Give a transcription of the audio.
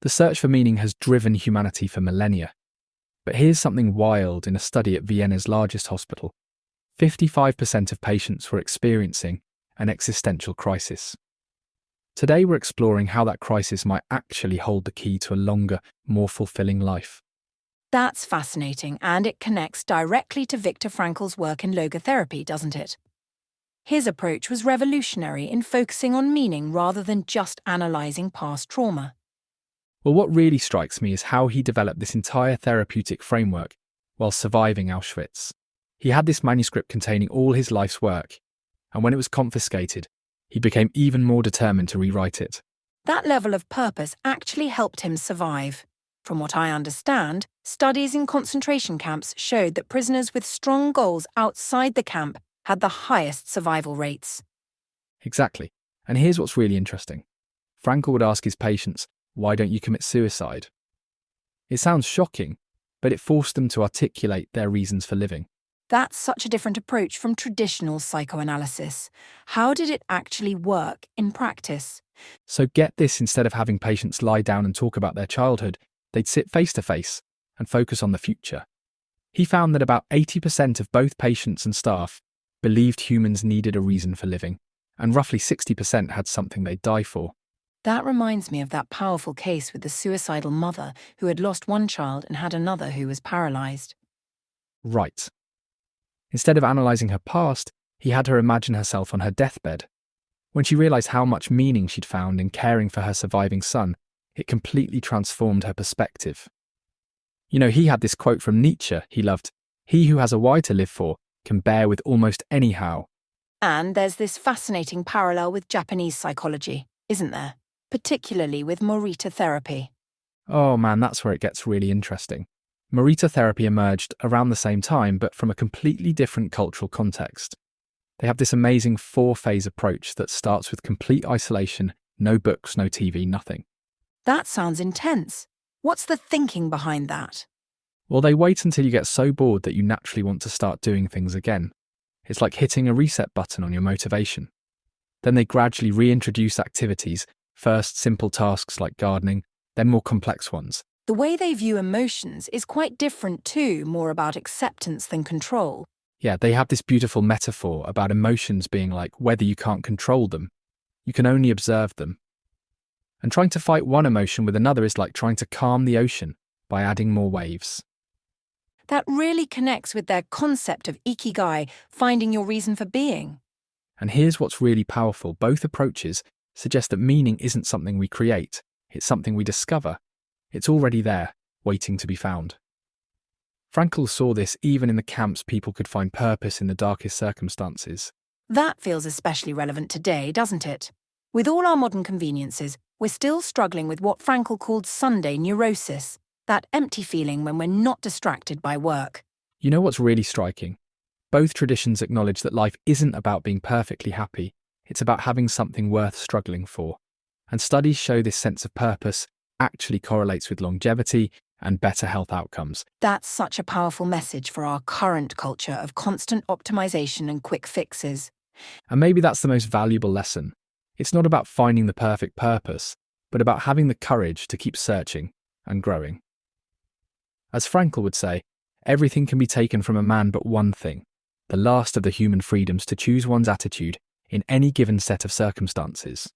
The search for meaning has driven humanity for millennia. But here's something wild in a study at Vienna's largest hospital. 55% of patients were experiencing an existential crisis. Today we're exploring how that crisis might actually hold the key to a longer, more fulfilling life. That's fascinating, and it connects directly to Viktor Frankl's work in logotherapy, doesn't it? His approach was revolutionary in focusing on meaning rather than just analysing past trauma. Well, what really strikes me is how he developed this entire therapeutic framework while surviving Auschwitz. He had this manuscript containing all his life's work, and when it was confiscated, he became even more determined to rewrite it. That level of purpose actually helped him survive. From what I understand, studies in concentration camps showed that prisoners with strong goals outside the camp had the highest survival rates. Exactly. And here's what's really interesting. Frankl would ask his patients, "Why don't you commit suicide?" It sounds shocking, but it forced them to articulate their reasons for living. That's such a different approach from traditional psychoanalysis. How did it actually work in practice? So get this, instead of having patients lie down and talk about their childhood, they'd sit face to face and focus on the future. He found that about 80% of both patients and staff believed humans needed a reason for living, and roughly 60% had something they'd die for. That reminds me of that powerful case with the suicidal mother who had lost one child and had another who was paralysed. Right. Instead of analysing her past, he had her imagine herself on her deathbed. When she realised how much meaning she'd found in caring for her surviving son, it completely transformed her perspective. You know, he had this quote from Nietzsche he loved: "He who has a why to live for can bear with almost any how." And there's this fascinating parallel with Japanese psychology, isn't there? Particularly with Morita therapy. Oh man, that's where it gets really interesting. Morita therapy emerged around the same time, but from a completely different cultural context. They have this amazing 4-phase approach that starts with complete isolation, no books, no TV, nothing. That sounds intense. What's the thinking behind that? Well, they wait until you get so bored that you naturally want to start doing things again. It's like hitting a reset button on your motivation. Then they gradually reintroduce activities, first simple tasks like gardening, then more complex ones. The way they view emotions is quite different too, more about acceptance than control. Yeah, they have this beautiful metaphor about emotions being like weather. You can't control them. You can only observe them. And trying to fight one emotion with another is like trying to calm the ocean by adding more waves. That really connects with their concept of Ikigai, finding your reason for being. And here's what's really powerful. Both approaches suggest that meaning isn't something we create. It's something we discover. It's already there, waiting to be found. Frankl saw this even in the camps. People could find purpose in the darkest circumstances. That feels especially relevant today, doesn't it? With all our modern conveniences, we're still struggling with what Frankl called Sunday neurosis, that empty feeling when we're not distracted by work. You know what's really striking? Both traditions acknowledge that life isn't about being perfectly happy. It's about having something worth struggling for. And studies show this sense of purpose actually correlates with longevity and better health outcomes. That's such a powerful message for our current culture of constant optimization and quick fixes. And maybe that's the most valuable lesson. It's not about finding the perfect purpose, but about having the courage to keep searching and growing. As Frankl would say, everything can be taken from a man but one thing, the last of the human freedoms to choose one's attitude in any given set of circumstances.